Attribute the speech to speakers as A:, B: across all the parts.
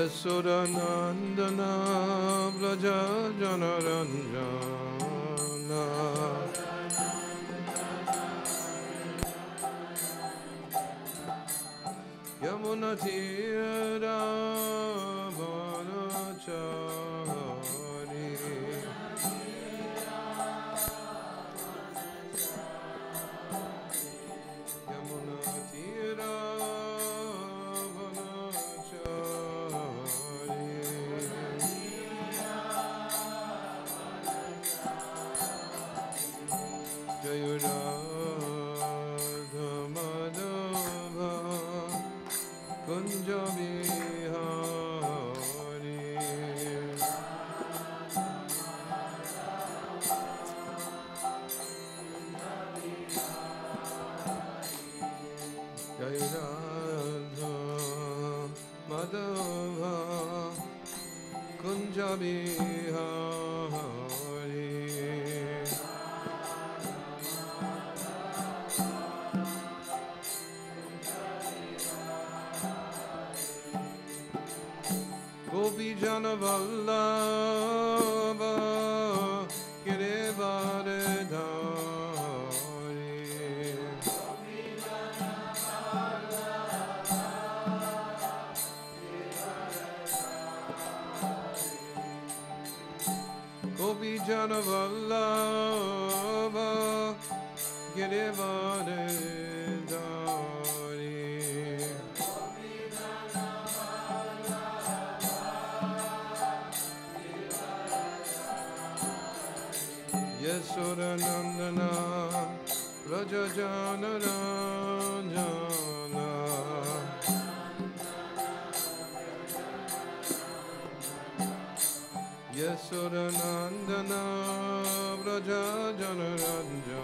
A: Yasuranandana Vraja Janaranjana Yamunatira Vanachari Yamunatira Gopijana Vallabha Girivardhari Gopijana Vallabha Girivardhari Yasuranandana Raja Janaranjana Yasuranandana Raja Janaranjana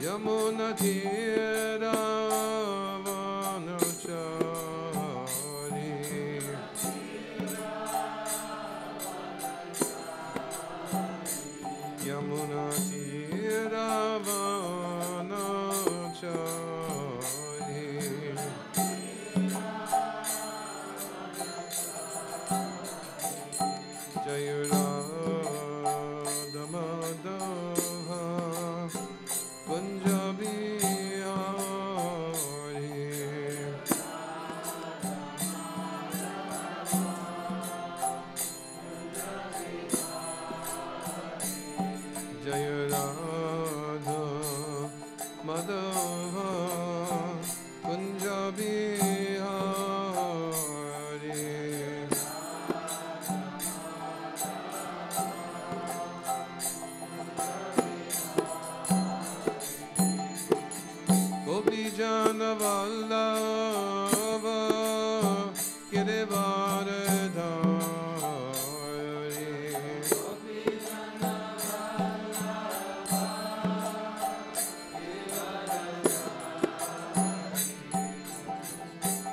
A: Yamunatira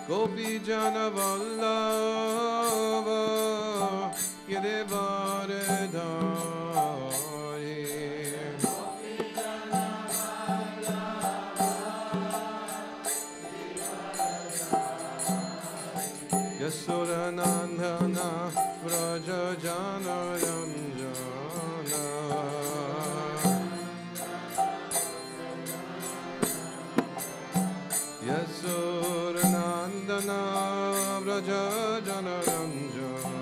A: Gopijana Vallabha Girivardhari Yasuranandana Vraja Janaranjana Yasuranandana Vraja Janaranjana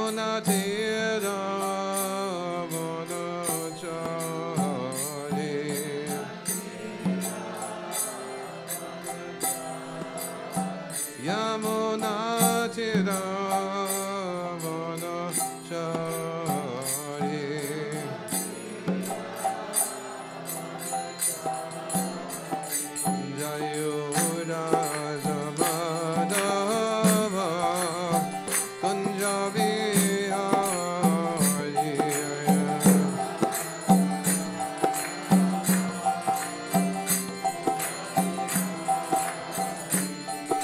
A: Yamunatira Vanachari Yamunatira Vanachari Jayo Raja Madhava Kunjabi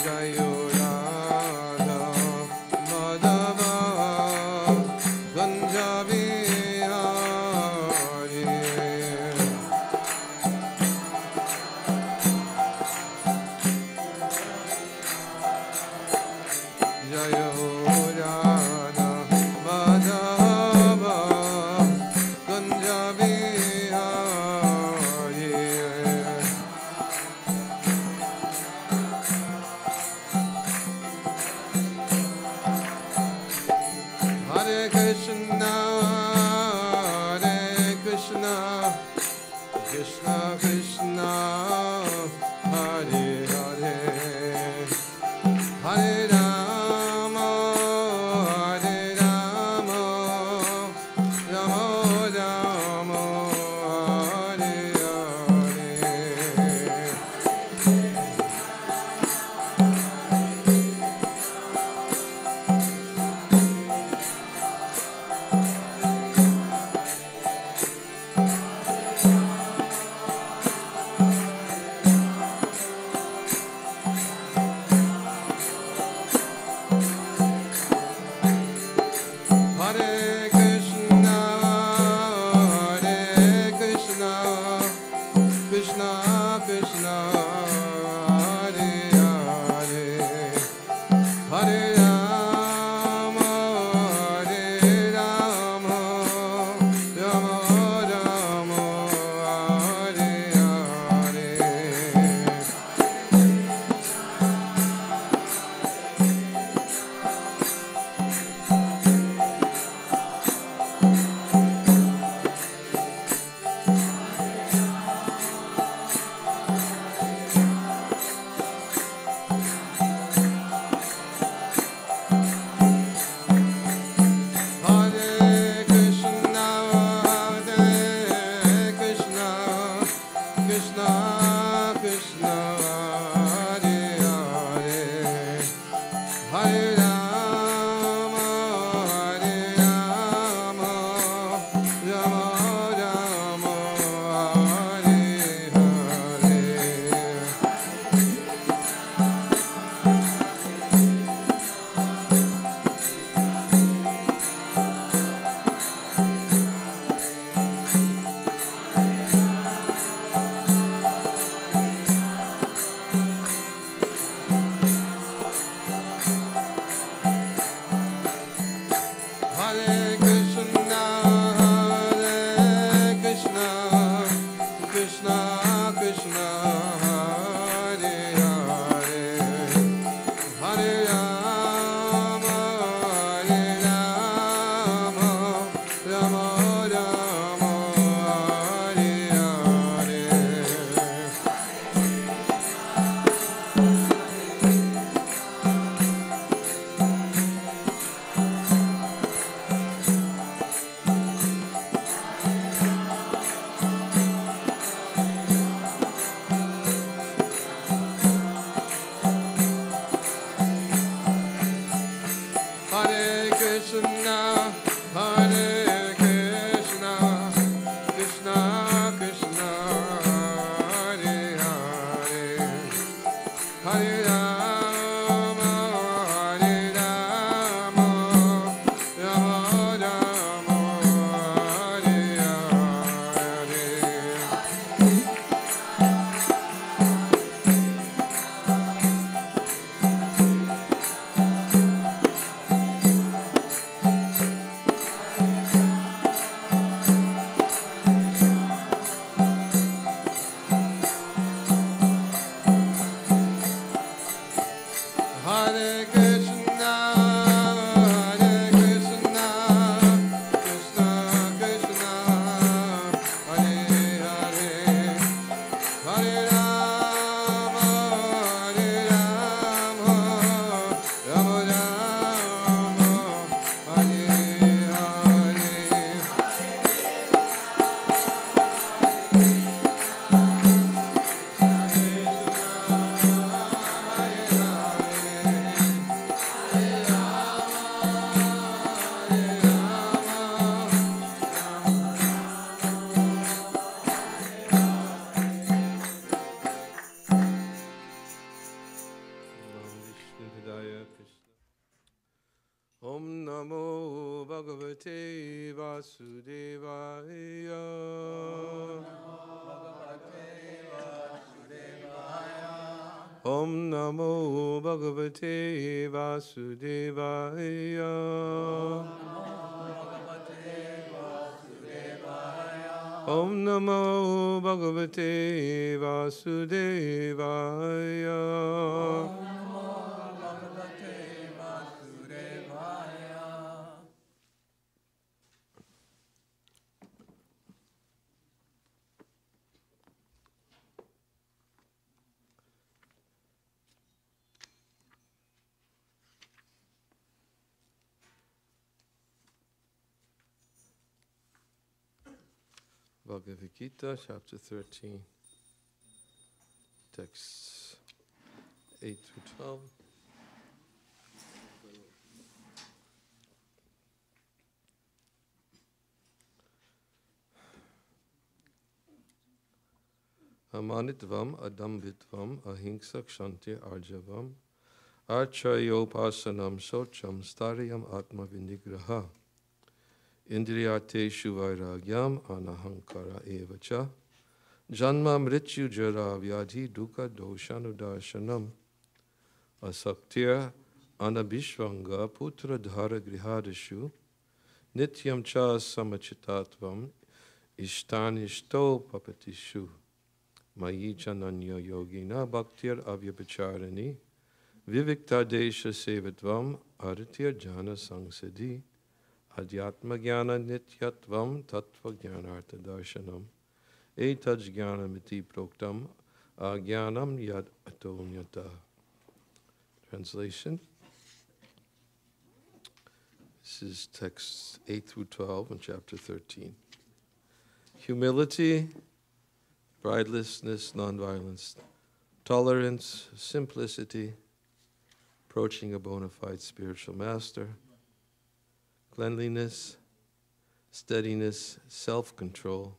A: Jayo Radha Krishna, Hare Hare, Hare Rama, Hare Rama, Rama Rama, Hare Hare. Hare Krishna, Hare Krishna, Krishna Krishna, Hare Hare, Hare Rama, Hare Rama, Rama Rama, Hare Hare. Hare Krishna, Hare Krishna, Krishna Krishna, Hare Hare, Hare Rama, Hare Rama, Rama Rama, Hare Hare. Hare Krishna, Hare Krishna, Krishna Krishna, Hare Hare, Hare Rama, Hare Rama, Rama Rama, Hare Hare. Hare Krishna, Hare Krishna, Krishna Krishna, Hare Hare, Hare Rama, Hare Rama, Rama Rama, Hare Hare. Hare Krishna, Hare Krishna, Krishna Krishna, Hare Hare, Hare Rama, Hare Rama, Rama Rama, Hare Hare. Om Namo Bhagavate Vasudevaya. Om Namo Bhagavate Vasudevaya. Om Namo Bhagavate Vasudevaya. Bhagavad Gita, chapter 13, texts 8 through 12. Amanitvam, adambitvam, ahimsa kshanti arjavam, archayopasanam socham staryam atma vinigraha, indriyateshu vairagyam anahankara evacha, janma mrityu jara vyadhi dukkha doshanudarshanam, asaktir anabhishvanga putra dhara grihadashu, nityam cha samachitatvam, ishtanishto papatishu. Mayi chananya yogina bhaktir avyapacharani vivikta desha sevatvam aritya jana sangsadi adhyatma jnana nityatvam tattva jnanartha darshanam etaj jnanamiti proktam ajnanam yad atonyata. Translation. This is texts 8 through 12 in chapter 13. Humility, pridelessness, nonviolence, tolerance, simplicity, approaching a bona fide spiritual master, cleanliness, steadiness, self-control,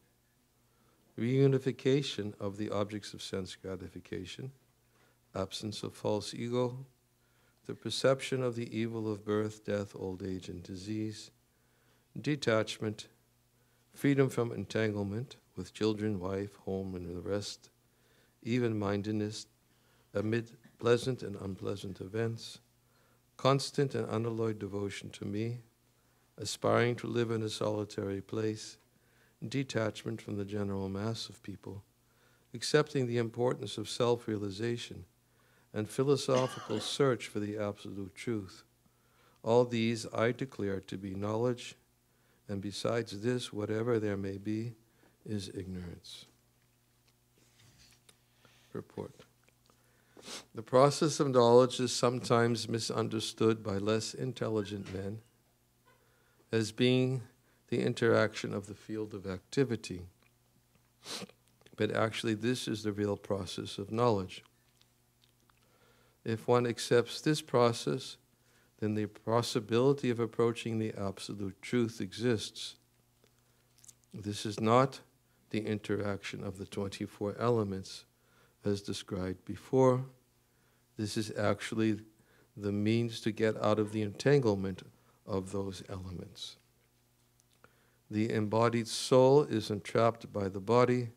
A: reunification of the objects of sense gratification, absence of false ego, the perception of the evil of birth, death, old age, and disease, detachment, freedom from entanglement with children, wife, home, and the rest, even-mindedness amid pleasant and unpleasant events, constant and unalloyed devotion to me, aspiring to live in a solitary place, detachment from the general mass of people, accepting the importance of self-realization, and philosophical search for the absolute truth. All these I declare to be knowledge, and besides this, whatever there may be, is ignorance. Purport. The process of knowledge is sometimes misunderstood by less intelligent men as being the interaction of the field of activity. But actually, this is the real process of knowledge. If one accepts this process, then the possibility of approaching the absolute truth exists. This is not the interaction of the 24 elements as described before. This is actually the means to get out of the entanglement of those elements. The embodied soul is entrapped by the body,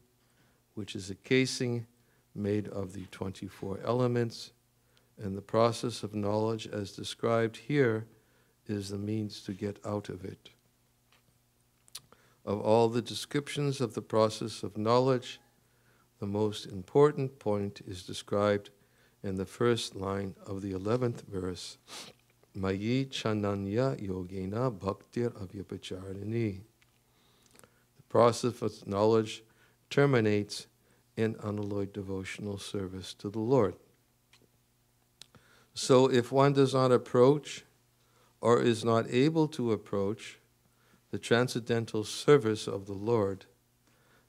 A: which is a casing made of the 24 elements, and the process of knowledge as described here is the means to get out of it. Of all the descriptions of the process of knowledge, the most important point is described in the first line of the 11th verse, Mayi chananya yogena bhaktir avyapacharani. The process of knowledge terminates in unalloyed devotional service to the Lord. So if one does not approach or is not able to approach the transcendental service of the Lord,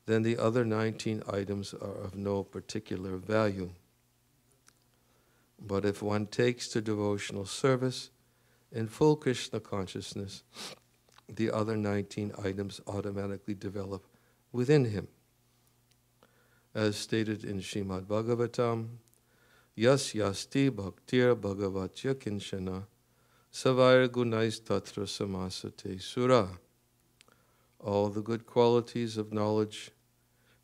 A: then the other 19 items are of no particular value. But if one takes to devotional service in full Krishna consciousness, the other 19 items automatically develop within him. As stated in Srimad Bhagavatam, Yas yasti bhaktir bhagavatya kinshana savair gunais tatra samasate sura. All the good qualities of knowledge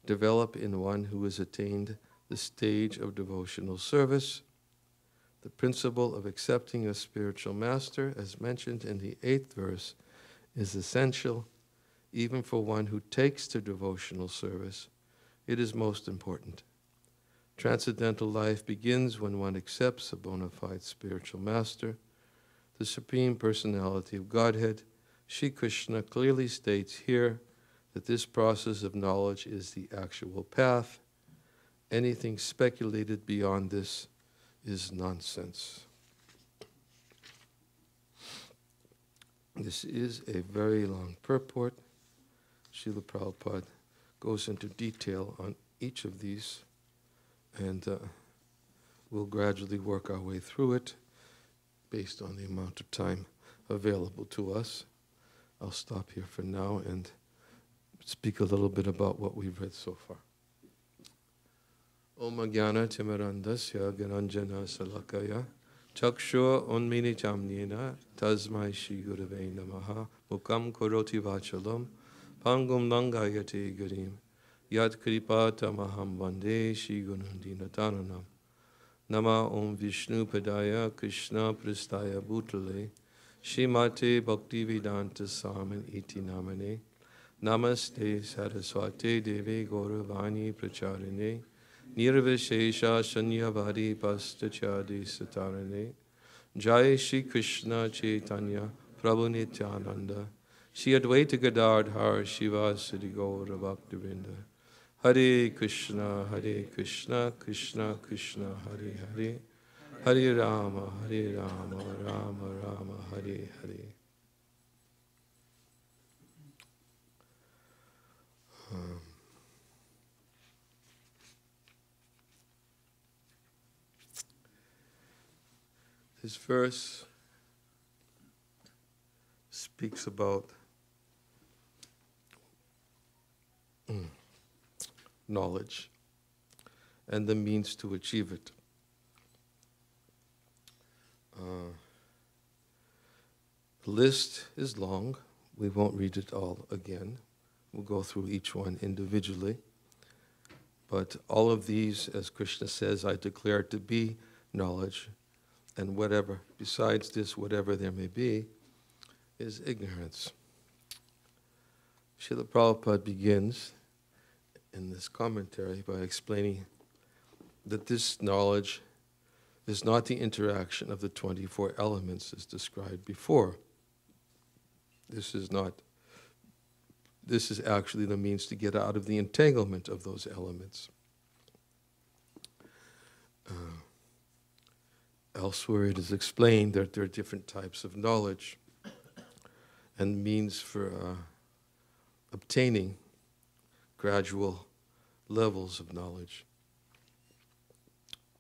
A: develop in one who has attained the stage of devotional service. The principle of accepting a spiritual master, as mentioned in the 8th verse, is essential even for one who takes to devotional service. It is most important. Transcendental life begins when one accepts a bona fide spiritual master. The Supreme Personality of Godhead, Shri Krishna, clearly states here that this process of knowledge is the actual path. Anything speculated beyond this is nonsense. This is a very long purport. Srila Prabhupada goes into detail on each of these, and we'll gradually work our way through it based on the amount of time available to us. I'll stop here for now and speak a little bit about what we've read so far. Om Jnana Timirandasya Niranjana Salakaya Chakshur Unmini Chamnina Tasmai Shri Gurave Namaha Mukam Koroti Vachalam Pangum Langayate Garim Yat Kripa Tamaham Vande Shri Gunundina Taranam Nama Om Vishnu Padaya Krishna Pristaya Bhutale Shrimate Bhaktivedanta Swamin Iti Namane Namaste Saraswate Devi Gauravani Pracharine Nirvishesha Shanyavadi Pastachadi Satarane Jai Shri Krishna Chaitanya Prabhu Nityananda Shri Advaita Gadadhar Shiva Siddhi Gaura Bhaktivinda Hare Krishna Krishna Krishna Hare Hare Hare Rama Rama Rama Hare Hare. This verse speaks about knowledge and the means to achieve it. The list is long. We won't read it all again. We'll go through each one individually. But all of these, as Krishna says, I declare to be knowledge, and whatever, besides this, whatever there may be, is ignorance. Srila Prabhupada begins in this commentary by explaining that this knowledge is not the interaction of the 24 elements as described before. This is actually the means to get out of the entanglement of those elements. Elsewhere it is explained that there are different types of knowledge and means for obtaining gradual levels of knowledge.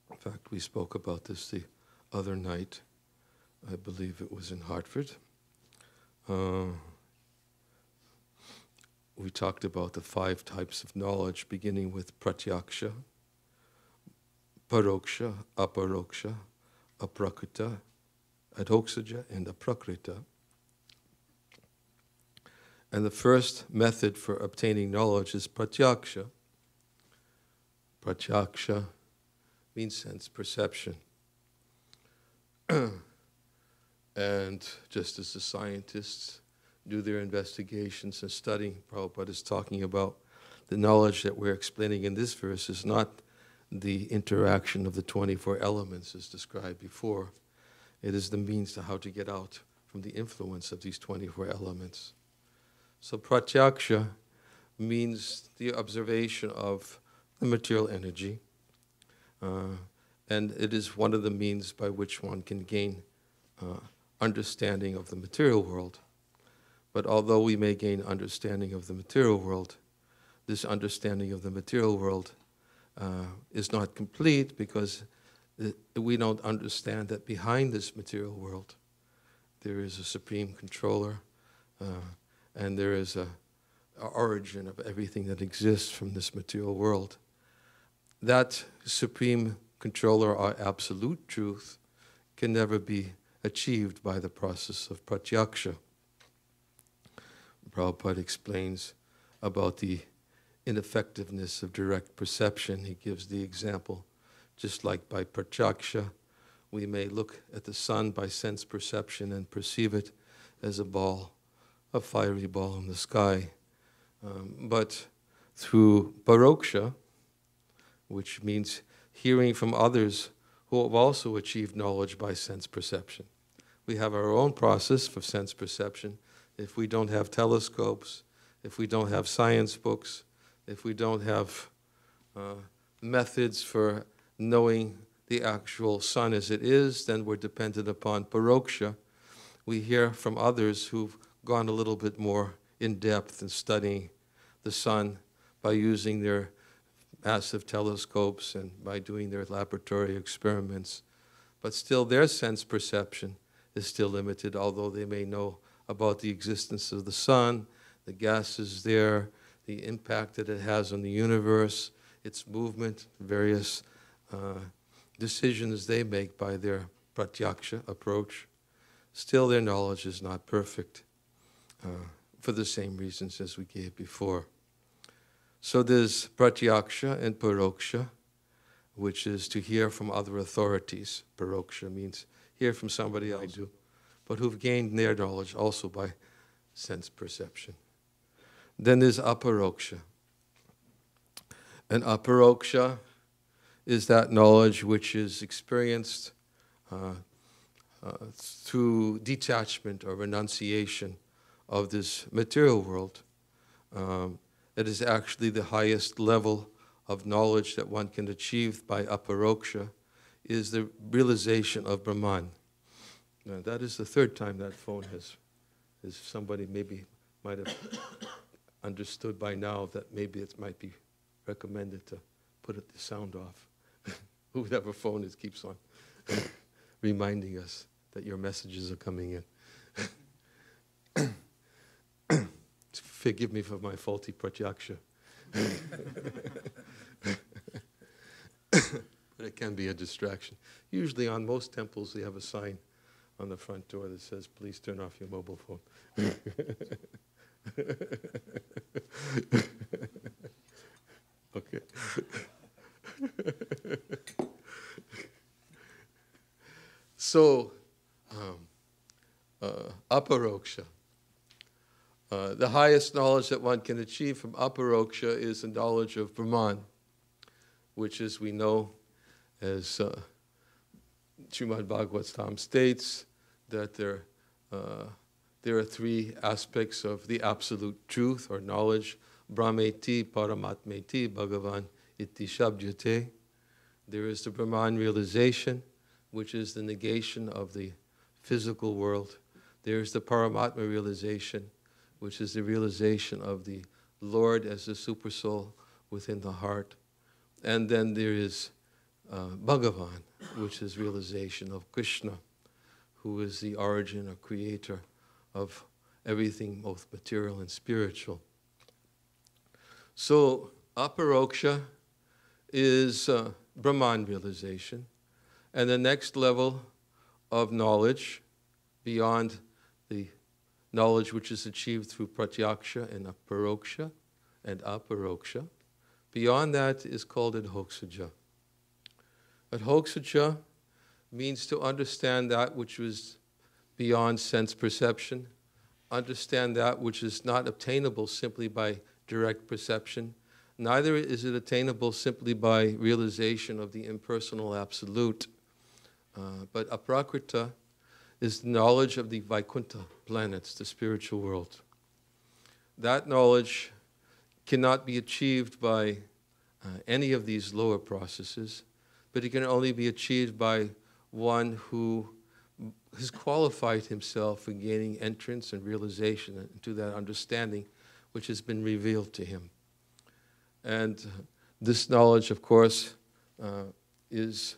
A: In fact, we spoke about this the other night. I believe it was in Hartford. We talked about the 5 types of knowledge, beginning with pratyaksha, paroksha, aparoksha, aprakrita, adhoksaja, and aprakrita. And the first method for obtaining knowledge is pratyaksha. Pratyaksha means sense perception. And just as the scientists do their investigations and studying, Prabhupada is talking about the knowledge that we're explaining in this verse is not the interaction of the 24 elements as described before. It is the means to how to get out from the influence of these 24 elements. So pratyaksha means the observation of the material energy, and it is one of the means by which one can gain understanding of the material world. But although we may gain understanding of the material world, this understanding of the material world is not complete because we don't understand that behind this material world there is a supreme controller and there is a origin of everything that exists from this material world. That supreme controller or absolute truth can never be achieved by the process of pratyaksha. Prabhupada explains about the ineffectiveness of direct perception. He gives the example, just like by pratyaksha, we may look at the sun by sense perception and perceive it as a ball, a fiery ball in the sky. But through paroksha, which means hearing from others who have also achieved knowledge by sense perception. We have our own process for sense perception. If we don't have telescopes, if we don't have science books, if we don't have methods for knowing the actual sun as it is, then we're dependent upon paroksha. We hear from others who've gone a little bit more in depth in studying the sun by using their massive telescopes and by doing their laboratory experiments. But still their sense perception is still limited, although they may know about the existence of the sun, the gases there, the impact that it has on the universe, its movement, various decisions they make by their pratyaksha approach. Still their knowledge is not perfect for the same reasons as we gave before. So there's pratyaksha and paroksha, which is to hear from other authorities. Paroksha means hear from somebody else, but who've gained their knowledge also by sense perception. Then there's aparoksha. And aparoksha is that knowledge which is experienced through detachment or renunciation of this material world. It is actually the highest level of knowledge that one can achieve by aparoksha, is the realization of Brahman. Now, that is the third time that phone has somebody maybe might have understood by now that maybe it might be recommended to put the sound off. Whoever phone is keeps on reminding us that your messages are coming in. Forgive me for my faulty pratyaksha. But it can be a distraction. Usually on most temples they have a sign on the front door that says, please turn off your mobile phone. Okay. So, aparoksha. The highest knowledge that one can achieve from aparoksha is the knowledge of Brahman, which, as we know, as Srimad Bhagavatam states, that there are three aspects of the absolute truth or knowledge. Brahmeti, Paramatmeti, Bhagavan iti shabdyate. There is the Brahman realization, which is the negation of the physical world. There is the Paramatma realization, which is the realization of the Lord as the supersoul within the heart. And then there is Bhagavan, which is realization of Krishna, who is the origin or creator of everything, both material and spiritual. So, aparoksha is Brahman realization. And the next level of knowledge, beyond the knowledge which is achieved through pratyaksha and aparoksha, beyond that is called adhoksaja. Adhoksaja means to understand that which was beyond sense perception, understand that which is not obtainable simply by direct perception. Neither is it attainable simply by realization of the impersonal absolute. But aprakrita is knowledge of the Vaikuntha planets, the spiritual world. That knowledge cannot be achieved by any of these lower processes, but it can only be achieved by one who has qualified himself for gaining entrance and realization into that understanding which has been revealed to him. And this knowledge, of course, is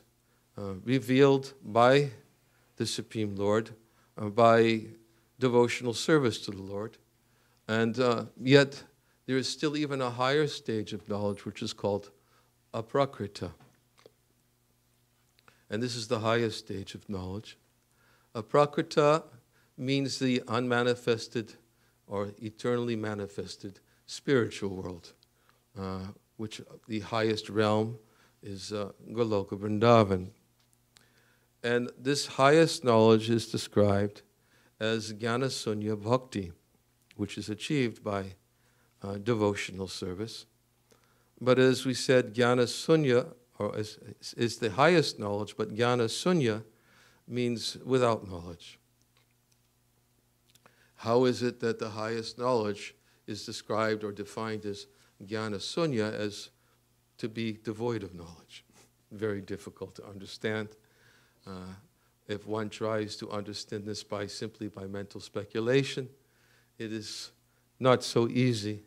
A: revealed by the Supreme Lord, by devotional service to the Lord. And yet, there is still even a higher stage of knowledge, which is called aprakrita. And this is the highest stage of knowledge. Aprakrita means the unmanifested or eternally manifested spiritual world, which the highest realm is Goloka Vrindavan. And this highest knowledge is described as Jnana Sunya Bhakti, which is achieved by devotional service. But as we said, Jnana Sunya is the highest knowledge, but Jnana Sunya means without knowledge. How is it that the highest knowledge is described or defined as Jnana Sunya, as to be devoid of knowledge? Very difficult to understand. If one tries to understand this simply by mental speculation, it is not so easy.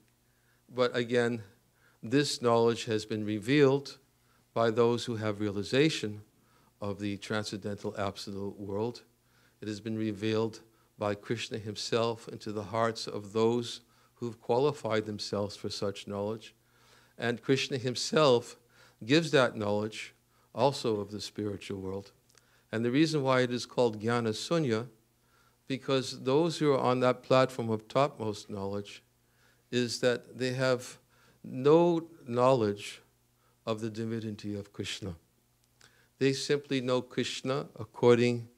A: But again, this knowledge has been revealed by those who have realization of the transcendental absolute world. It has been revealed by Krishna himself into the hearts of those who've qualified themselves for such knowledge. And Krishna himself gives that knowledge also of the spiritual world. And the reason why it is called Jnana Sunya, because those who are on that platform of topmost knowledge is that they have no knowledge of the divinity of Krishna. They simply know Krishna according,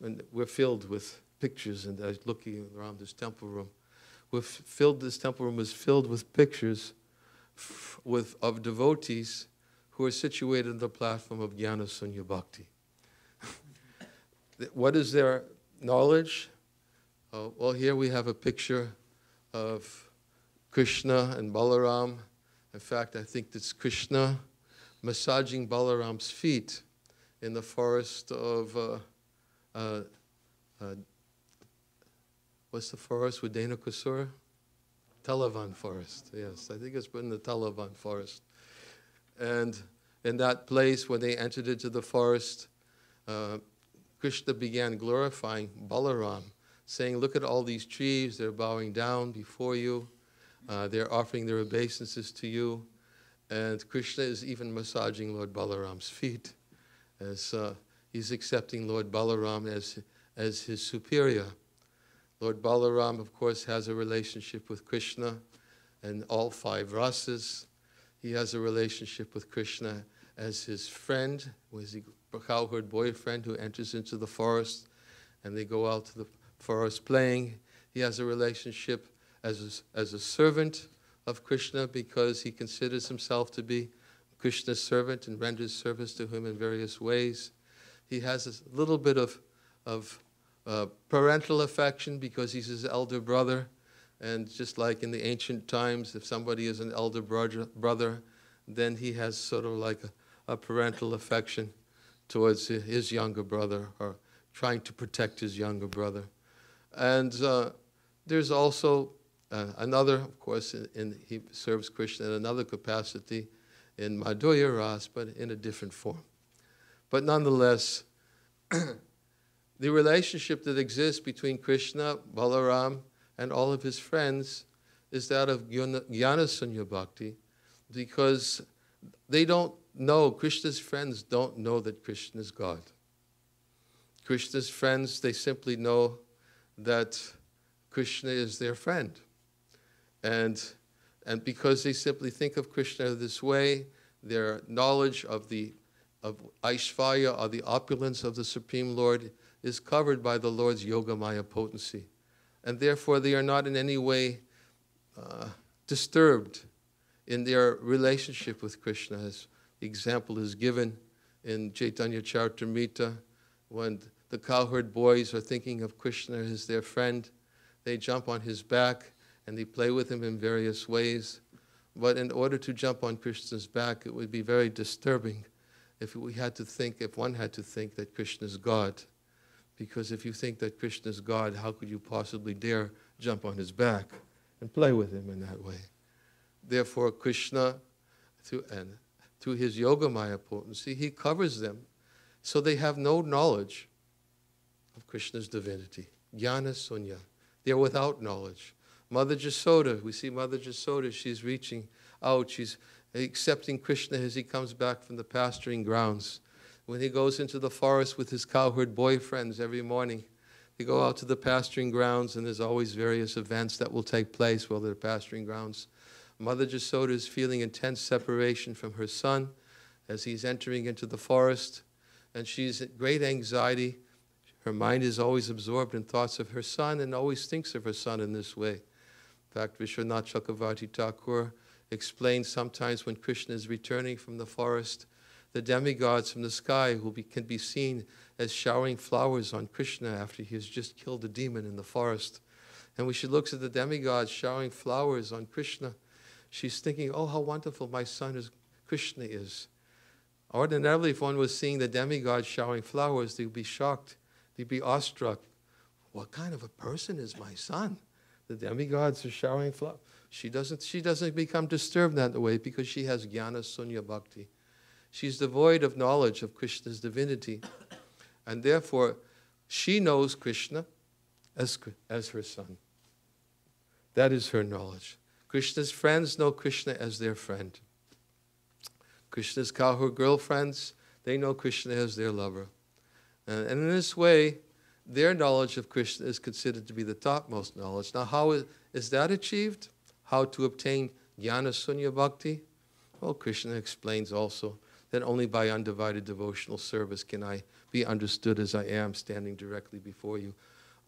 A: and we're filled with pictures, and I was looking around this temple room. This temple room is filled with pictures of devotees who are situated on the platform of Jnana Sunya Bhakti. What is their knowledge? Well, here we have a picture of Krishna and Balaram. In fact, I think it's Krishna massaging Balaram's feet in the forest of, what's the forest with Dana-Kusura? Talavan forest, yes. I think it's in the Talavan forest. And in that place, when they entered into the forest, Krishna began glorifying Balaram, saying, look at all these trees, they're bowing down before you. They're offering their obeisances to you. And Krishna is even massaging Lord Balaram's feet as he's accepting Lord Balaram as his superior. Lord Balaram, of course, has a relationship with Krishna and all 5 rasas. He has a relationship with Krishna as his friend, his cowherd boyfriend who enters into the forest and they go out to the forest playing. He has a relationship as a servant of Krishna because he considers himself to be Krishna's servant and renders service to him in various ways. He has a little bit of parental affection because he's his elder brother. And just like in the ancient times, if somebody is an elder brother, then he has sort of like a parental affection towards his younger brother, or trying to protect his younger brother. And there's also another, of course, he serves Krishna in another capacity in Madhurya Ras, but in a different form. But nonetheless, the relationship that exists between Krishna, Balaram, and all of his friends is that of Jnana Sunya Bhakti, because they don't know, Krishna's friends don't know that Krishna is God. Krishna's friends, they simply know that Krishna is their friend. And because they simply think of Krishna this way, their knowledge of Aishvarya, or the opulence of the Supreme Lord, is covered by the Lord's Yogamaya potency. And therefore they are not in any way disturbed in their relationship with Krishna. As the example is given in Chaitanya Charitamrita, when the cowherd boys are thinking of Krishna as their friend, they jump on his back and they play with him in various ways. But in order to jump on Krishna's back, it would be very disturbing if one had to think that Krishna is God. Because if you think that Krishna is God, how could you possibly dare jump on his back and play with him in that way? Therefore, Krishna, through his Yogamaya potency, he covers them so they have no knowledge of Krishna's divinity. Jnana Sunya. They're without knowledge. Mother Jasoda, we see Mother Jasoda, she's reaching out. She's accepting Krishna as he comes back from the pasturing grounds. When he goes into the forest with his cowherd boyfriends every morning, they go out to the pasturing grounds, and there's always various events that will take place while they're pasturing grounds. Mother Jasoda is feeling intense separation from her son as he's entering into the forest, and she's in great anxiety. Her mind is always absorbed in thoughts of her son and always thinks of her son in this way. In fact, Vishwanath Chakravarti Thakur explains sometimes when Krishna is returning from the forest, the demigods from the sky can be seen as showering flowers on Krishna after he has just killed a demon in the forest. And when she looks at the demigods showering flowers on Krishna, she's thinking, oh, how wonderful my son Krishna is. Ordinarily, if one was seeing the demigods showering flowers, they'd be shocked. They'd be awestruck. What kind of a person is my son? The demigods are showering She doesn't become disturbed that way because she has jnana sunya bhakti. She's devoid of knowledge of Krishna's divinity. And therefore, she knows Krishna as her son. That is her knowledge. Krishna's friends know Krishna as their friend. Krishna's cowherd girlfriends, they know Krishna as their lover. And in this way, their knowledge of Krishna is considered to be the topmost knowledge. Now, how is that achieved? How to obtain jnana sunya bhakti? Well, Krishna explains also that only by undivided devotional service can I be understood as I am, standing directly before you.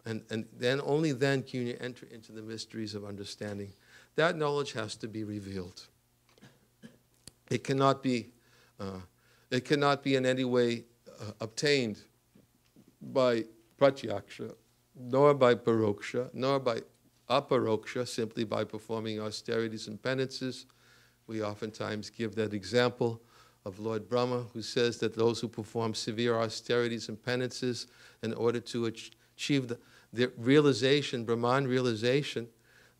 A: And then only then can you enter into the mysteries of understanding. That knowledge has to be revealed. It cannot be in any way obtained by pratyaksha, nor by paroksha, nor by aparoksha, simply by performing austerities and penances. We oftentimes give that example of Lord Brahma, who says that those who perform severe austerities and penances in order to achieve the realization, Brahman realization,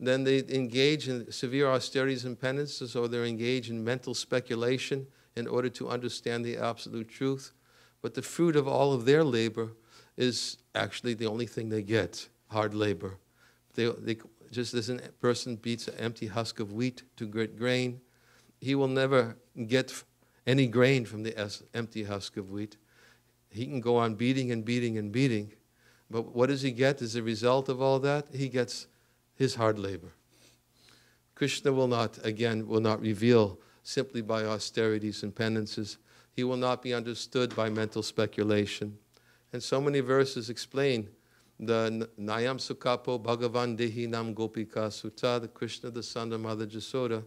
A: then they engage in severe austerities and penances, or they're engaged in mental speculation in order to understand the absolute truth. But the fruit of all of their labor is actually the only thing they get, hard labor. They just as a person beats an empty husk of wheat to get grain, he will never get any grain from the empty husk of wheat. He can go on beating and beating and beating, but what does he get as a result of all that? He gets his hard labor. Krishna will not reveal simply by austerities and penances. He will not be understood by mental speculation. And so many verses explain the Nayam Sukapo Bhagavan Dehi Nam Gopika Sutta, the Krishna, the son of Mother Jasoda,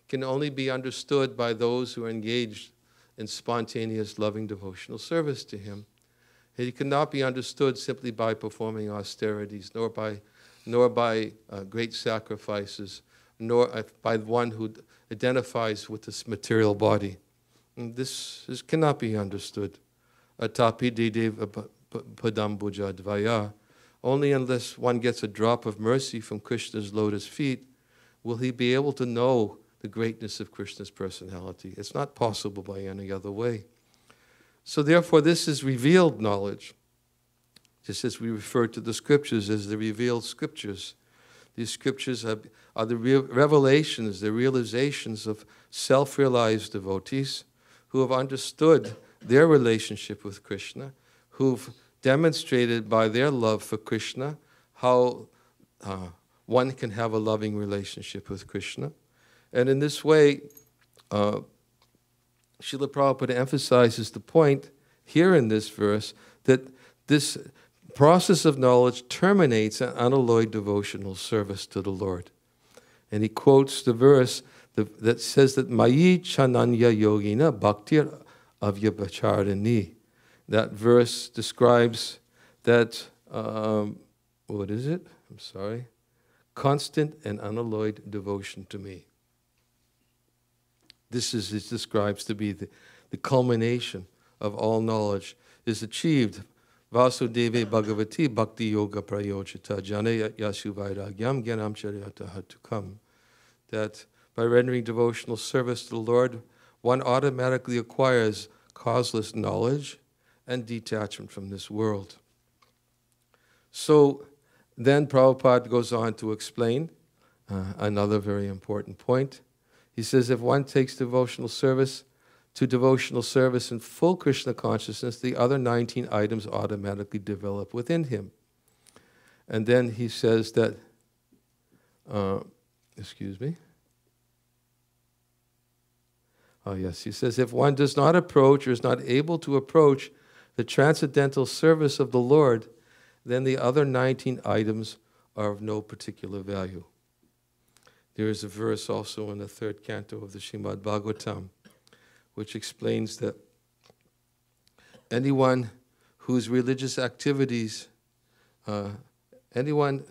A: can only be understood by those who are engaged in spontaneous, loving, devotional service to him. He cannot be understood simply by performing austerities, nor by great sacrifices, nor by one who identifies with this material body. And this cannot be understood. Atapi dedev padam bhuja dvaya. Only unless one gets a drop of mercy from Krishna's lotus feet will he be able to know the greatness of Krishna's personality. It's not possible by any other way. So therefore, this is revealed knowledge. Just as we refer to the scriptures as the revealed scriptures. These scriptures are the revelations, the realizations of self-realized devotees who have understood their relationship with Krishna, who've demonstrated by their love for Krishna how one can have a loving relationship with Krishna. And in this way, Srila Prabhupada emphasizes the point here in this verse that this process of knowledge terminates an unalloyed devotional service to the Lord. And he quotes the verse that says that Mayi Chananya Yogina Bhaktir Avyabhacharini. That verse describes that, what is it? I'm sorry. Constant and unalloyed devotion to me. This describes to be the culmination of all knowledge is achieved. Vasudeve Bhagavati Bhakti Yoga Prayojita Jane Yasu Vairagyam Gyanam Charyata Hatukam. That by rendering devotional service to the Lord, one automatically acquires causeless knowledge and detachment from this world. So then Prabhupada goes on to explain another very important point. He says if one takes devotional service in full Krishna consciousness, the other 19 items automatically develop within him. And then he says that, he says if one does not approach or is not able to approach the transcendental service of the Lord, then the other 19 items are of no particular value. There is a verse also in the 3rd canto of the Srimad Bhagavatam, which explains that anyone whose religious activities, anyone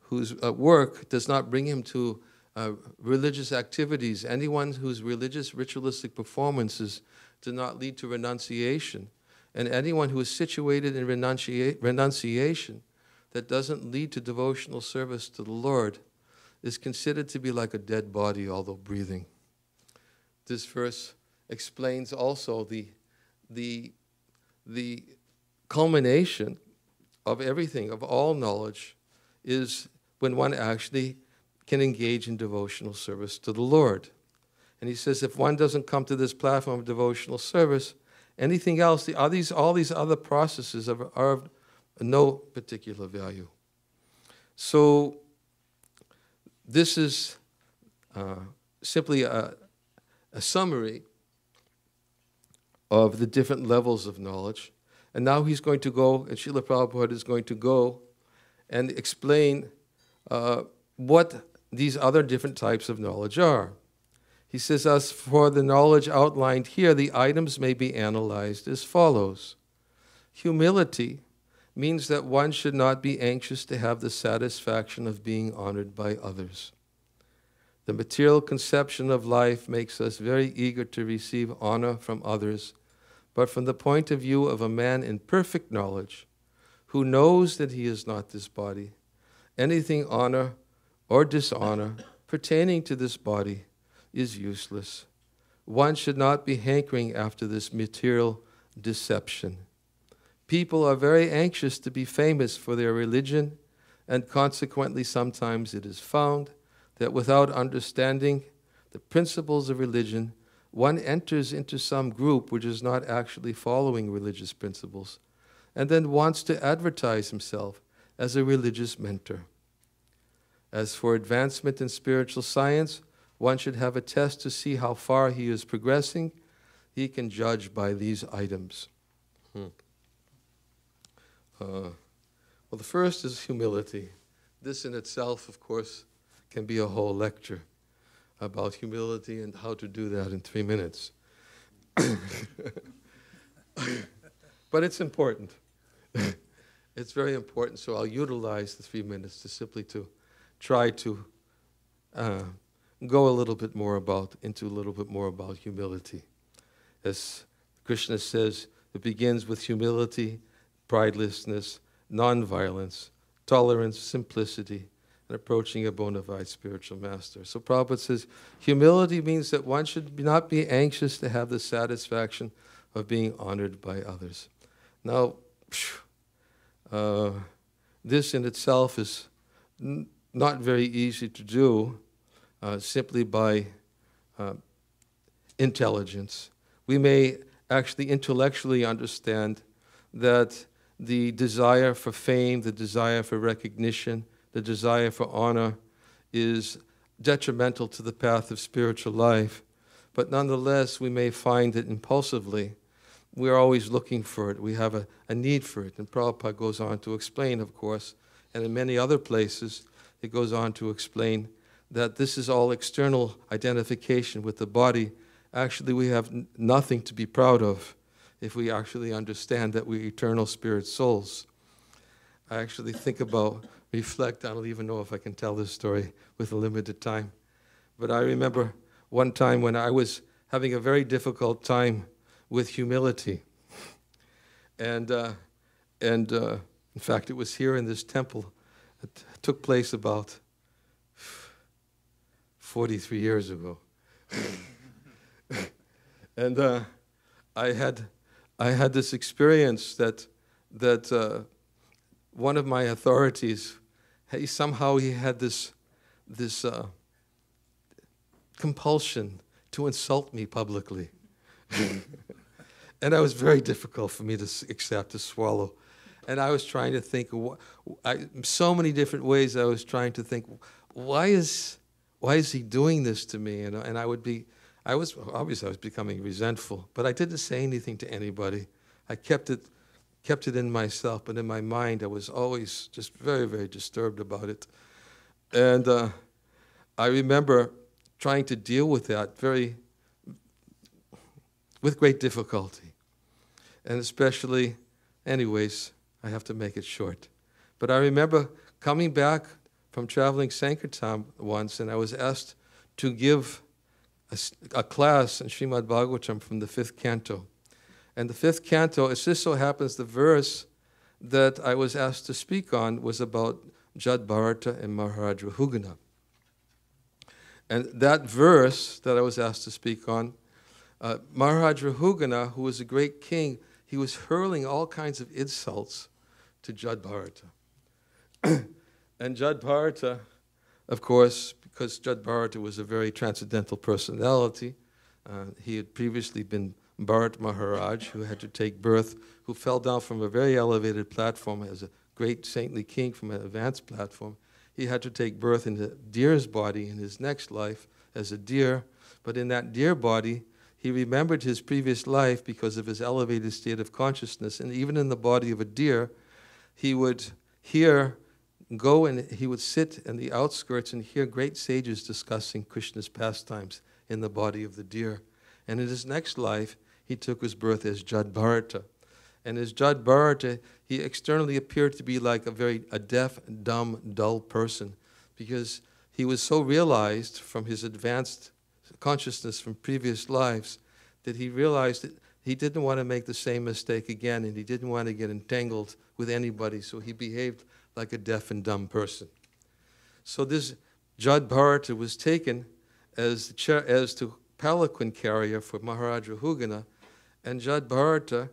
A: whose work does not bring him to religious activities, anyone whose religious ritualistic performances do not lead to renunciation, and anyone who is situated in renunciation that doesn't lead to devotional service to the Lord, is considered to be like a dead body, although breathing. This verse explains also the culmination of everything, of all knowledge, is when one actually can engage in devotional service to the Lord. And he says if one doesn't come to this platform of devotional service, anything else, all these other processes are of no particular value. So this is simply a summary of the different levels of knowledge. And now he's going to go, and Srila Prabhupada is going to go and explain what these other different types of knowledge are. He says, as for the knowledge outlined here, the items may be analyzed as follows. Humility means that one should not be anxious to have the satisfaction of being honored by others. The material conception of life makes us very eager to receive honor from others, but from the point of view of a man in perfect knowledge, who knows that he is not this body, anything honor or dishonor pertaining to this body is useless. One should not be hankering after this material deception. People are very anxious to be famous for their religion, and consequently sometimes it is found that without understanding the principles of religion, one enters into some group which is not actually following religious principles, and then wants to advertise himself as a religious mentor. As for advancement in spiritual science, one should have a test to see how far he is progressing. He can judge by these items. Well, the first is humility. This in itself, of course, can be a whole lecture about humility and how to do that in 3 minutes. But it's important. It's very important, so I'll utilize the 3 minutes to simply to try to go a little bit more about humility. As Krishna says, it begins with humility, pridelessness, non-violence, tolerance, simplicity, and approaching a bona fide spiritual master. So Prabhupada says, humility means that one should not be anxious to have the satisfaction of being honored by others. Now, this in itself is not very easy to do simply by intelligence. We may actually intellectually understand that the desire for fame, the desire for recognition, the desire for honor is detrimental to the path of spiritual life. But nonetheless, we may find that impulsively, we're always looking for it. We have a need for it. And Prabhupada goes on to explain, of course, and in many other places, it goes on to explain that this is all external identification with the body. Actually, we have nothing to be proud of if we actually understand that we're eternal spirit souls. I actually reflect, I don't even know if I can tell this story with a limited time, but I remember one time when I was having a very difficult time with humility. And in fact, it was here in this temple. It took place about 43 years ago. And I had this experience that one of my authorities, he had this compulsion to insult me publicly. And that was very difficult for me to accept, to swallow. And I was trying to think, so many different ways I was trying to think, why is he doing this to me? And I was becoming resentful, but I didn't say anything to anybody. I kept it in myself, but in my mind I was always just very, very disturbed about it. And I remember trying to deal with that with great difficulty. And especially, anyways, I have to make it short. But I remember coming back from traveling Sankirtan once, and I was asked to give a class in Srimad Bhagavatam from the 5th canto. And the 5th canto, it just so happens the verse that I was asked to speak on was about Jad Bharata and Maharaj Rahugana. And that verse that I was asked to speak on, Maharaj Rahugana, who was a great king, he was hurling all kinds of insults to Jad Bharata. And Jad Bharata, of course, because Jad Bharata was a very transcendental personality, he had previously been Bharat Maharaj, who had to take birth, who fell down from a very elevated platform as a great saintly king from an advanced platform. He had to take birth in a deer's body in his next life as a deer, but in that deer body, he remembered his previous life because of his elevated state of consciousness, and even in the body of a deer, he would go and he would sit in the outskirts and hear great sages discussing Krishna's pastimes in the body of the deer. And in his next life, he took his birth as Jad Bharata. And as Jad Bharata, he externally appeared to be like a deaf, dumb, dull person, because he was so realized from his advanced consciousness from previous lives that he realized that he didn't want to make the same mistake again, and he didn't want to get entangled with anybody, so he behaved like a deaf and dumb person. So this Jad Bharata was taken as the palanquin carrier for Maharaj Rahugana, and Jad Bharata,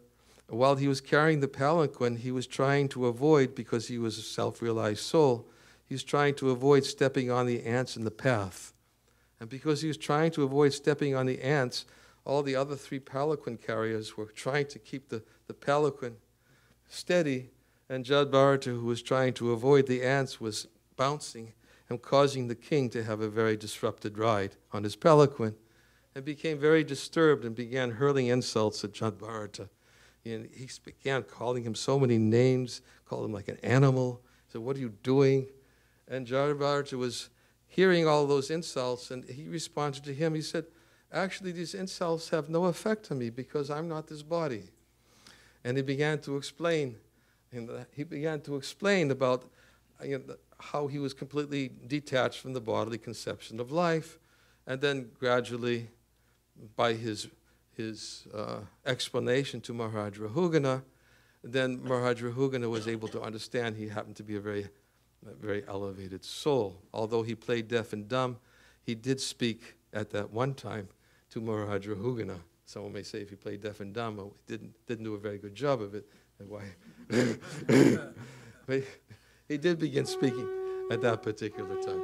A: while he was carrying the palanquin, he was trying to avoid, because he was a self-realized soul, he was trying to avoid stepping on the ants in the path. And because he was trying to avoid stepping on the ants, all the other three palanquin carriers were trying to keep the palanquin steady, and Jad Bharata, who was trying to avoid the ants, was bouncing and causing the king to have a very disrupted ride on his palanquin, and became very disturbed and began hurling insults at Jad Bharata. And he began calling him so many names, called him like an animal. He said, "What are you doing?" And Jad Bharata was hearing all those insults, and he responded to him. He said, "Actually, these insults have no effect on me because I'm not this body." And he began to explain. About how he was completely detached from the bodily conception of life, and then gradually, by his explanation to Maharaj Rahugana, then Maharaj Rahugana was able to understand he happened to be a very elevated soul. Although he played deaf and dumb, he did speak at that one time to Maharaj Rahugana. Someone may say if he played deaf and dumb, well, he didn't do a very good job of it. And why? But he did begin speaking at that particular time.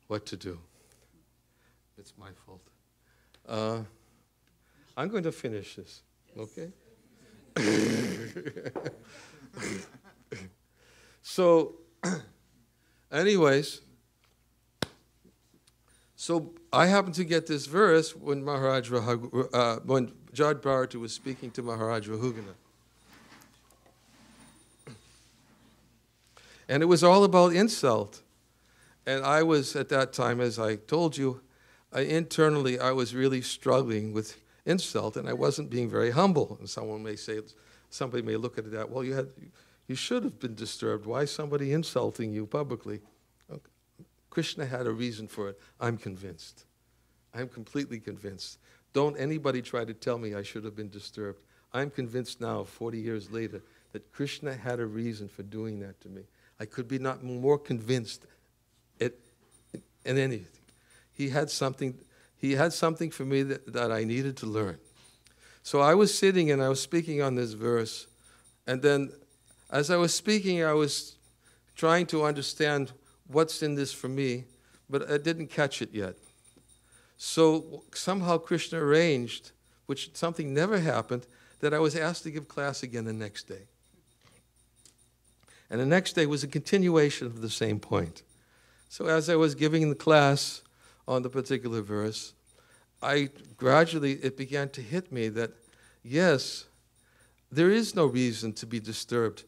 A: What to do? It's my fault. I'm going to finish this, okay? So, anyways, so I happened to get this verse when when Jad Bharata was speaking to Maharaj Rahugana. And it was all about insult. And I was, at that time, as I told you, internally I was really struggling with insult, and I wasn't being very humble. And somebody may look at it that, well, you should have been disturbed. Why is somebody insulting you publicly? Okay. Krishna had a reason for it. I'm convinced. I'm completely convinced. Don't anybody try to tell me I should have been disturbed. I'm convinced now, 40 years later, that Krishna had a reason for doing that to me. I could be not more convinced in anything. He had something for me that I needed to learn. So I was sitting and I was speaking on this verse, and then as I was speaking, I was trying to understand what's in this for me, but I didn't catch it yet. So somehow Krishna arranged, which something never happened, that I was asked to give class again the next day. And the next day was a continuation of the same point. So as I was giving the class on the particular verse, it began to hit me that, yes, there is no reason to be disturbed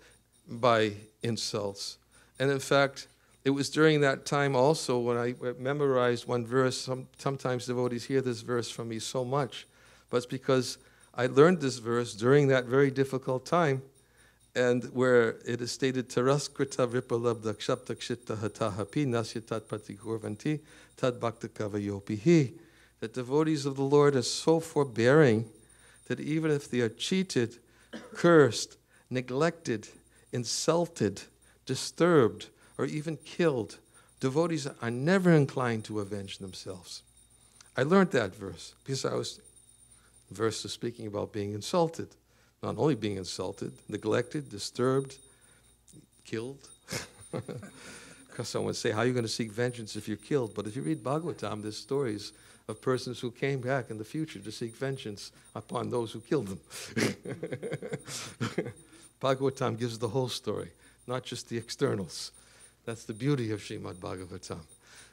A: by insults. And in fact, it was during that time also when I memorized one verse. Sometimes devotees hear this verse from me so much, but it's because I learned this verse during that very difficult time, and where it is stated, Taraskrita vipalabda kshaptakshitta hatahapi nasyatat pratigurvanti tad bhakta kavayopihi, that devotees of the Lord are so forbearing that even if they are cheated, cursed, neglected, insulted, disturbed, or even killed, devotees are never inclined to avenge themselves. I learned that verse because the verse is speaking about being insulted. Not only being insulted, neglected, disturbed, killed. Because someone would say, how are you going to seek vengeance if you're killed? But if you read Bhagavatam, there's stories of persons who came back in the future to seek vengeance upon those who killed them. Bhagavatam gives the whole story, not just the externals. That's the beauty of Srimad Bhagavatam,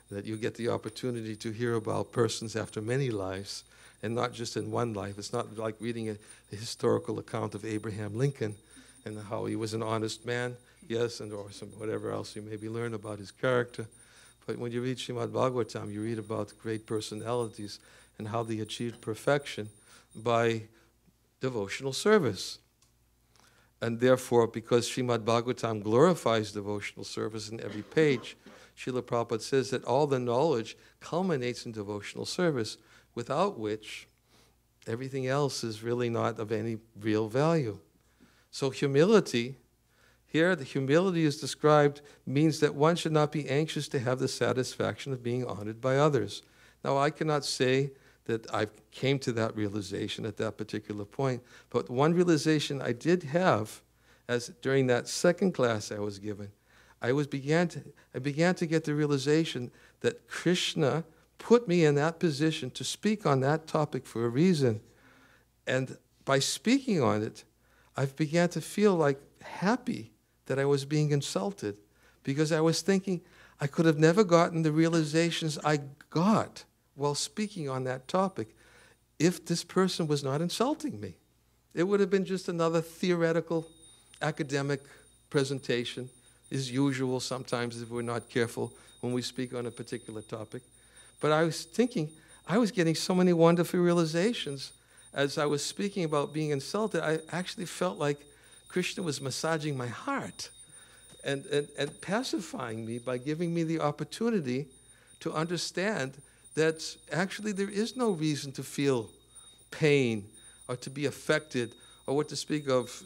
A: that you get the opportunity to hear about persons after many lives, and not just in one life. It's not like reading a historical account of Abraham Lincoln and how he was an honest man, yes, and or some whatever else you maybe learn about his character. But when you read Srimad Bhagavatam, you read about great personalities and how they achieved perfection by devotional service. And therefore, because Srimad Bhagavatam glorifies devotional service in every page, Srila Prabhupada says that all the knowledge culminates in devotional service, without which everything else is really not of any real value. So humility, here the humility is described, means that one should not be anxious to have the satisfaction of being honored by others. Now I cannot say that I came to that realization at that particular point, but one realization I did have, as during that second class I was given, I began to get the realization that Krishna put me in that position to speak on that topic for a reason. And by speaking on it, I began to feel like happy that I was being insulted, because I was thinking I could have never gotten the realizations I got while speaking on that topic if this person was not insulting me. It would have been just another theoretical academic presentation, as usual sometimes if we're not careful when we speak on a particular topic. But I was thinking, I was getting so many wonderful realizations as I was speaking about being insulted. I actually felt like Krishna was massaging my heart and pacifying me by giving me the opportunity to understand that actually there is no reason to feel pain or to be affected or what to speak of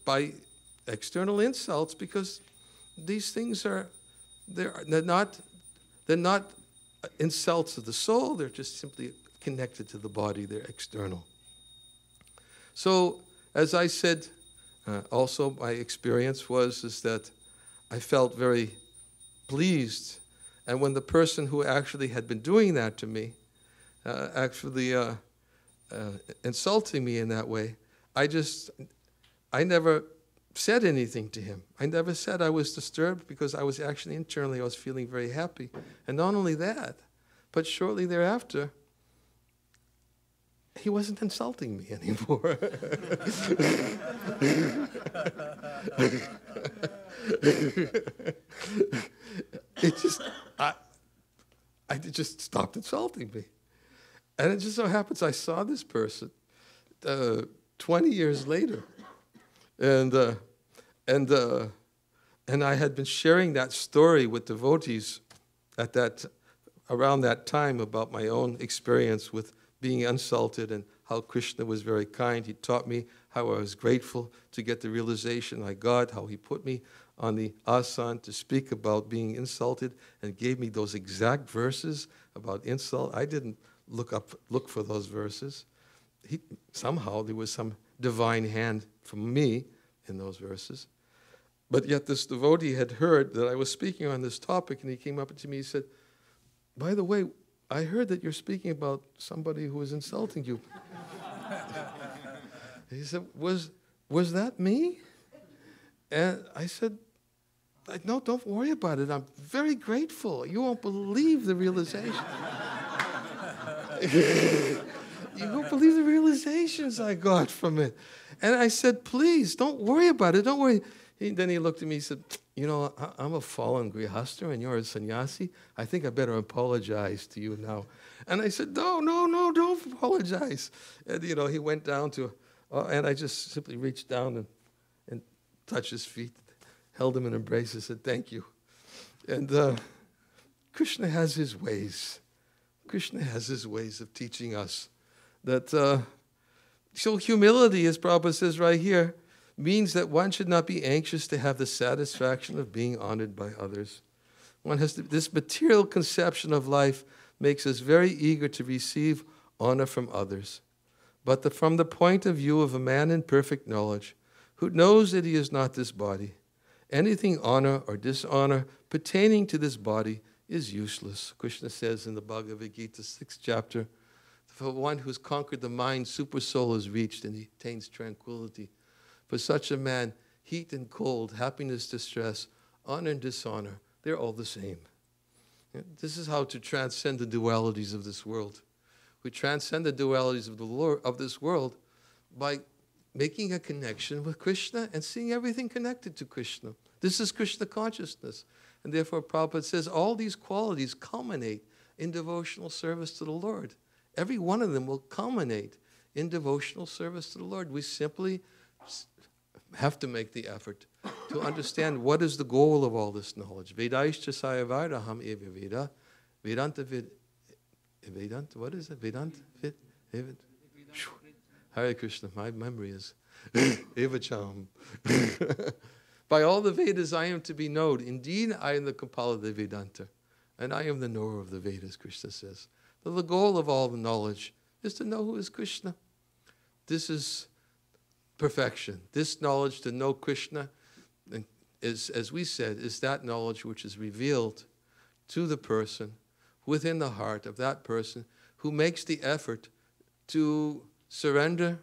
A: by external insults, because these things they're not insults of the soul. They're just simply connected to the body. They're external. So, as I said, also my experience is that I felt very pleased. And when the person who actually had been doing that to me, insulting me in that way, I never said anything to him. I never said I was disturbed, because I was actually internally, I was feeling very happy. And not only that, but shortly thereafter, he wasn't insulting me anymore. I just stopped insulting me. And it just so happens I saw this person 20 years later. And I had been sharing that story with devotees around that time about my own experience with being insulted and how Krishna was very kind. He taught me how I was grateful to get the realization I got, how he put me on the asana to speak about being insulted and gave me those exact verses about insult. I didn't look for those verses. Somehow there was some divine hand from me in those verses. But yet this devotee had heard that I was speaking on this topic, and he came up to me and said, "By the way, I heard that you're speaking about somebody who was insulting you." He said, was that me? And I said, "No, don't worry about it. I'm very grateful. You won't believe the realization." You won't believe the realizations I got from it. And I said, "Please, don't worry about it. Don't worry." Then he looked at me and said, "I'm a fallen grihasta and you're a sannyasi. I think I better apologize to you now." And I said, No, don't apologize. And, he went down and I just simply reached down and touched his feet, held him in embrace, and said, "Thank you." And Krishna has his ways. Krishna has his ways of teaching us that, so humility, as Prabhupada says right here, means that one should not be anxious to have the satisfaction of being honored by others. One has this material conception of life makes us very eager to receive honor from others. But from the point of view of a man in perfect knowledge, who knows that he is not this body, anything honor or dishonor pertaining to this body is useless. Krishna says in the Bhagavad Gita 6th chapter, for one who's conquered the mind, super soul is reached and he attains tranquility. For such a man, heat and cold, happiness, distress, honor and dishonor, they're all the same. This is how to transcend the dualities of this world. We transcend the dualities of the Lord of this world by making a connection with Krishna and seeing everything connected to Krishna. This is Krishna consciousness. And therefore Prabhupada says all these qualities culminate in devotional service to the Lord. Every one of them will culminate in devotional service to the Lord. We simply have to make the effort to understand what is the goal of all this knowledge. Vedaishcha sayavaraham eva Veda. Vedanta Vedanta, what is it? Vedanta? Hare Krishna, my memory is Evacham. By all the Vedas I am to be known. Indeed, I am the Kapala de Vedanta, and I am the knower of the Vedas, Krishna says. So the goal of all the knowledge is to know who is Krishna. This is perfection. This knowledge to know Krishna is, as we said, is that knowledge which is revealed to the person within the heart of that person who makes the effort to surrender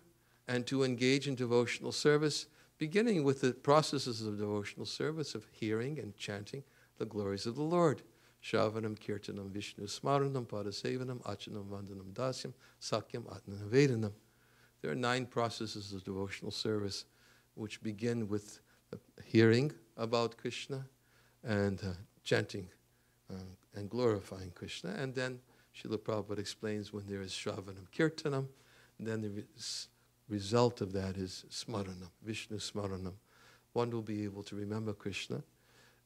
A: and to engage in devotional service, beginning with the processes of devotional service of hearing and chanting the glories of the Lord. Shravanam, Kirtanam, Vishnu, Smaranam, Padasevanam, Achanam, Vandanam, Dasyam, Sakyam, Atmanam, Vedanam. There are 9 processes of devotional service which begin with hearing about Krishna and chanting and glorifying Krishna. And then Srila Prabhupada explains when there is Shravanam, Kirtanam, then the result of that is Smaranam, Vishnu Smaranam. One will be able to remember Krishna.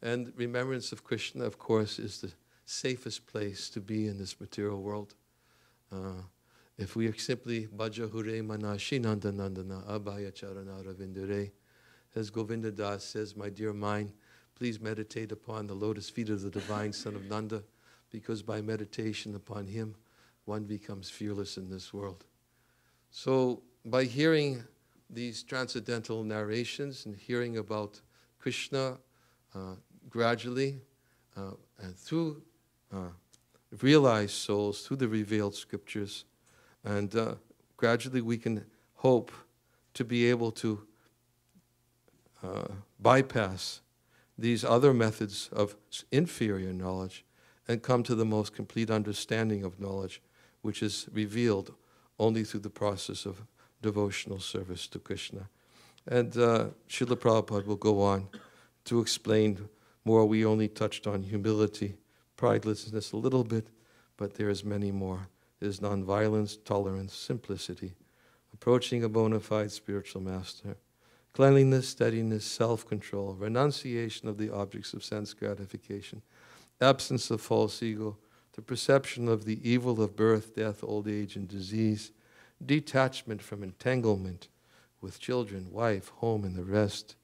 A: And remembrance of Krishna, of course, is the safest place to be in this material world. If we simply Bhaja Hure Mana Shinanda Nandana Abhaya Charana Ravindare, as Govinda Das says, my dear mind, please meditate upon the lotus feet of the divine son of Nanda, because by meditation upon him, one becomes fearless in this world. So by hearing these transcendental narrations and hearing about Krishna gradually and through realized souls, through the revealed scriptures, and gradually we can hope to be able to bypass these other methods of inferior knowledge and come to the most complete understanding of knowledge, which is revealed only through the process of devotional service to Krishna. And Srila Prabhupada will go on to explain more. We only touched on humility, pridelessness a little bit, but there is many more. There's nonviolence, tolerance, simplicity, approaching a bona fide spiritual master, cleanliness, steadiness, self-control, renunciation of the objects of sense gratification, absence of false ego, the perception of the evil of birth, death, old age, and disease, detachment from entanglement with children, wife, home, and the rest,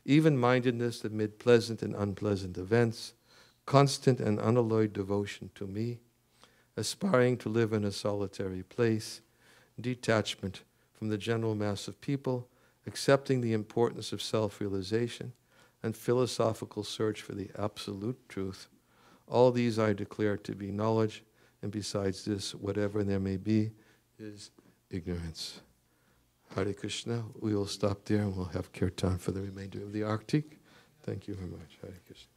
A: even-mindedness amid pleasant and unpleasant events, constant and unalloyed devotion to me, aspiring to live in a solitary place, detachment from the general mass of people, accepting the importance of self-realization, and philosophical search for the absolute truth. All these I declare to be knowledge, and besides this, whatever there may be, is ignorance. Hare Krishna. We will stop there and we'll have kirtan for the remainder of the Arctic. Thank you very much. Hare Krishna.